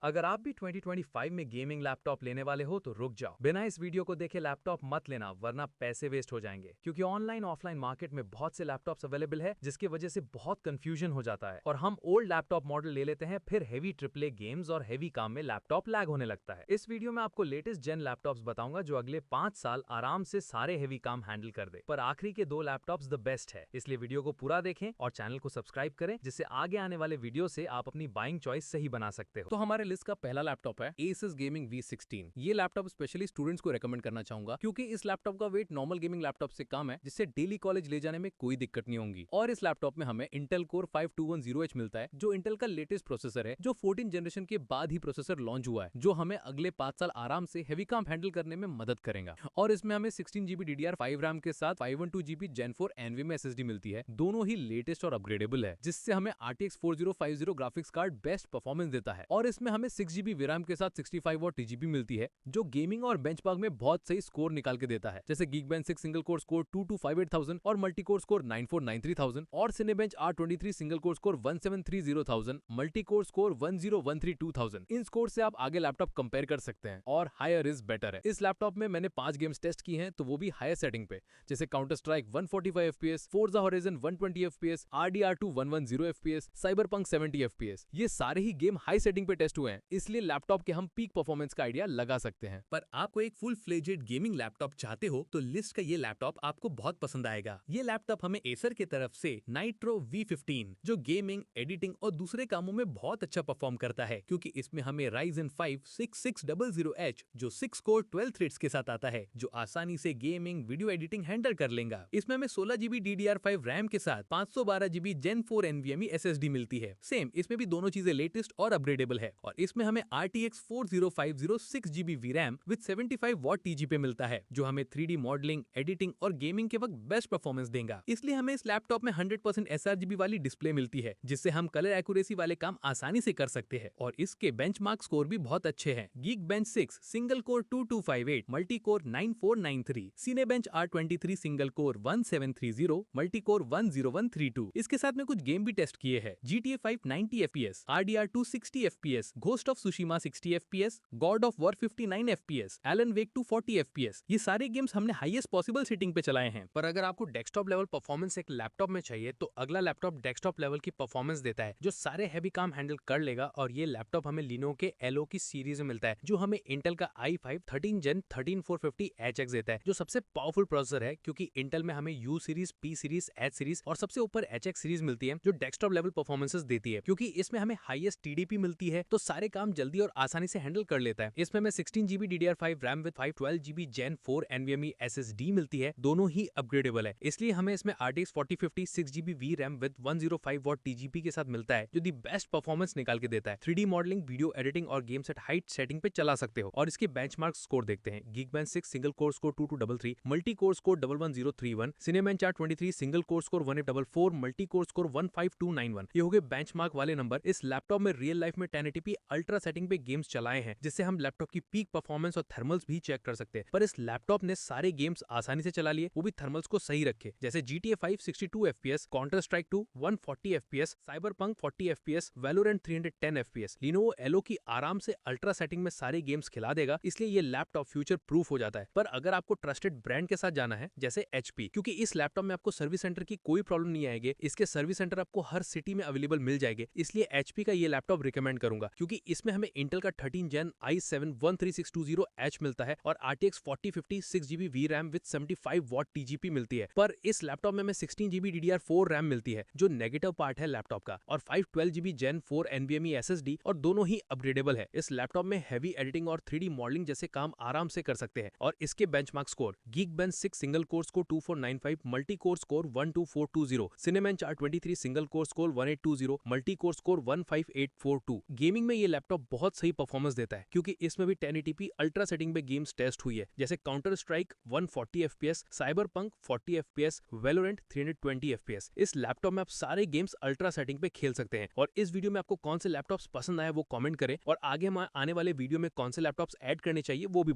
अगर आप भी 2025 में गेमिंग लैपटॉप लेने वाले हो तो रुक जाओ। बिना इस वीडियो को देखे लैपटॉप मत लेना, वरना पैसे वेस्ट हो जाएंगे। क्योंकि ऑनलाइन ऑफलाइन मार्केट में बहुत से लैपटॉप्स अवेलेबल है, जिसकी वजह से बहुत कंफ्यूजन हो जाता है और हम ओल्ड लैपटॉप मॉडल ले लेते हैं, फिर हेवी ट्रिपल गेम्स और हेवी काम में लैपटॉप लैग होने लगता है। इस वीडियो में आपको लेटेस्ट जेन लैपटॉप्स बताऊंगा जो अगले 5 साल आराम से सारे हेवी काम हैंडल कर दे। पर आखिरी के 2 लैपटॉप्स द बेस्ट है, इसलिए वीडियो को पूरा देखें और चैनल को सब्सक्राइब करें, जिससे आगे आने वाले वीडियो से आप अपनी बाइंग चॉइस सही बना सकते हो। तो हमारे लिस्ट का पहला लैपटॉप है Asus Gaming V16। ये लैपटॉप स्पेशली स्टूडेंट्स को रेकमेंड करना चाहूंगा क्योंकि इस लैपटॉप का वेट नॉर्मल गेमिंग लैपटॉप से कम है, जिससे डेली कॉलेज ले जाने में कोई दिक्कत नहीं होगी। और इस लैपटॉप में हमें Intel Core 5210H मिलता है, जो इंटेल का लेटेस्ट प्रोसेसर है, जो 14 जनरेशन के बाद ही प्रोसेसर लॉन्च हुआ है, जो हमें अगले 5 साल आराम से हेवी काम हैंडल करने में मदद करेगा। और इसमें हमें 16GB DDR5 रैम के साथ 512GB Gen 4 NVMe SSD मिलती है, दोनों ही लेटेस्ट और अपग्रेडेबल है, जिससे हमें RTX 4050 graphics card best performance देता है। और इसमें हमें 6GB VRAM के साथ 65 वॉट TGP मिलती है, जो गेमिंग और बेंचमार्क में बहुत सही स्कोर निकाल के देता है, जैसे Geekbench 6 सिंगल कोर स्कोर 2258000 और मल्टी कोर स्कोर 9493000 और Cinebench R23 single core score 1730000, multi core score 10132,000। इन स्कोर से आप आगे लैपटॉप कंपेयर कर सकते हैं और हायर इज बेटर है। इस लैपटॉप में मैंने 5 गेम्स टेस्ट की हैं, तो वो भी हायर सेटिंग पे, जैसे counter strike 145 FPS, Forza Horizon 120 FPS, RDR2 110 FPS, Cyberpunk 70 FPS। ये सारे ही गेम हाई सेटिंग पे टेस्ट हुए हैं, इसलिए लैपटॉप के हम पीक परफॉर्मेंस का आइडिया लगा सकते हैं। पर आपको एक फुल फ्लेजेड गेमिंग लैपटॉप चाहते हो तो लिस्ट का ये लैपटॉप आपको बहुत पसंद आएगा। ये लैपटॉप हमें एसर की तरफ से Nitro V15, जो गेमिंग, एडिटिंग और दूसरे कामों में बहुत अच्छा परफॉर्म करता है, क्योंकि इसमें हमें Ryzen 5 6600H जो 6 कोर 12 थ्रेड्स के साथ आता है, जो आसानी से गेमिंग, वीडियो एडिटिंग हैंडल कर लेगा। इसमें हमें 16GB DDR5 रैम के साथ 512GB Gen 4 NVMe SSD मिलती है। सेम इसमें भी दोनों चीजें लेटेस्ट और अपग्रेडेबल है। और इसमें हमें RTX 4050 6GB VRAM with 75 what TGP मिलता है, जो हमें 3D मॉडलिंग, एडिटिंग और गेमिंग के वक्त बेस्ट परफॉर्मेंस देगा। इसलिए हमें इस लैपटॉप में 100% sRGB वाली डिस्प्ले मिलती है, जिससे हम कलर एक्यूरेसी वाले काम आसानी से कर सकते हैं। और इसके बेंचमार्क स्कोर भी बहुत अच्छे हैं। Geekbench 6 single core 2258, multi core 9493, Cinebench R23 single core 1730, multi core 10132। इसके साथ में कुछ गेम भी टेस्ट किए हैं, GTA 5 90 FPS, RDR2 60 FPS, Ghost of Tsushima 60 FPS, God of War 59 FPS, Alan Wake 2 40 FPS। ये सारे गेम्स हमने हाईएस्ट पॉसिबल सेटिंग पे चलाए हैं। पर अगर आपको डेस्कटॉप लेवल परफॉर्मेंस एक लैपटॉप में चाहिए, तो अगला लैपटॉप डेस्कटॉप लेवल की परफॉर्मेंस देता है, जो सारे हैवी काम हैंडल कर लेगा। और ये लैपटॉप हमें लिनो के एलो की सीरीज में मिलता है, जो हमें इंटेल का i5 13 Gen 13450HX देता है, जो सबसे पावरफुल प्रोसेसर है, क्योंकि इंटेल में हमें U series, P series, H series और सबसे ऊपर HX सीरीज मिलती है, जो डेस्कटॉप लेवल परफॉर्मेंसेस देती है। क्योंकि इसमें हमें हाईएस्ट TDP मिलती है, तो सारे काम जल्दी और आसानी से हैंडल कर लेता है। इसमें हमें 16GB DDR5 RAM with 512GB Gen 4 NVMe SSD मिलती है, दोनों ही अपग्रेडेबल है। इसलिए हमें इसमें RTX 4050 6GB VRAM with 105 what TGP के साथ मिलता है, जो दी बेस्ट परफॉर्मेंस निकाल के देता है। 3D मॉडलिंग, वीडियो एडिटिंग और गेम्स एट हाइट सेटिंग पे चला सकते हो। और इसके बेंचमार्क स्कोर देखते हैं। Geekbench 6 single core score 2233, multi core score 11031, Cinebench R23 single core score 1844, multi core score 15291। ये हो गए बेंचमार्क वाले नंबर। इस लैपटॉप में रियल लाइफ में 1080p अल्ट्रा सेटिंग पे गेम्स चलाए हैं, जिससे हम लैपटॉप की पीक परफॉर्मेंस और थर्मल्स भी चेक कर सकते हैं। पर इस लैपटॉप ने सारे गेम्स आसानी से चला लिए, वो भी थर्मल्स को सही रखे, जैसे GTA 5 62 FPS, counter strike 2 140 FPS, Cyberpunk 40 FPS, Valorant 310 FPS। Lenovo Elo की आराम से अल्ट्रा सेटिंग में सारे गेम्स खिला देगा, इसलिए ये लैपटॉप फ्यूचर प्रूफ हो जाता है। पर अगर आपको ट्रस्टेड ब्रांड के साथ जाना है, जैसे HP, क्योंकि इस लैपटॉप में आपको सर्विस सेंटर की कोई प्रॉब्लम नहीं आएगी, इसके सर्विस सेंटर आपको हर सिटी में अवेलेबल मिल जाएंगे, इसलिए HP का ये लैपटॉप रिकमेंड करूंगा। क्योंकि इसमें हमें इंटेल का 13 Gen i7 13620H मिलता है और RTX 4050 6GB VRAM with 75 what TGP मिलती है। पर इस लैपटॉप में हमें 16GB DDR4 रैम मिलती है, जो नेगेटिव पार्ट है लैपटॉप का, और 512GB Gen 4 NVMe SSD, और दोनों ही अपग्रेडेबल है। इस लैपटॉप में हैवी एडिटिंग और 3D मॉडलिंग जैसे काम आराम से कर सकते हैं। और इसके benchmark score Geekbench 6 single core score 2495, multi core score 12420, Cinebench R23 single core score 1820, multi core score 15842। Gaming में ये लैपटॉप बहुत सही परफॉर्मेंस देता है, क्योंकि इसमें भी 1080p अल्ट्रा सेटिंग पे गेम्स टेस्ट हुई है, जैसे counter strike 140 FPS, Cyberpunk 40 FPS, Valorant 320 FPS। इस लैपटॉप में आप सारे गेम्स अल्ट्रा सेटिंग पे खेल सकते हैं। और इस वीडियो में आपको कौन से लैपटॉप्स पसंद आए वो कमेंट करें, और आगे आने वाले वीडियो में कौन से लैपटॉप्स ऐड करने चाहिए वो भी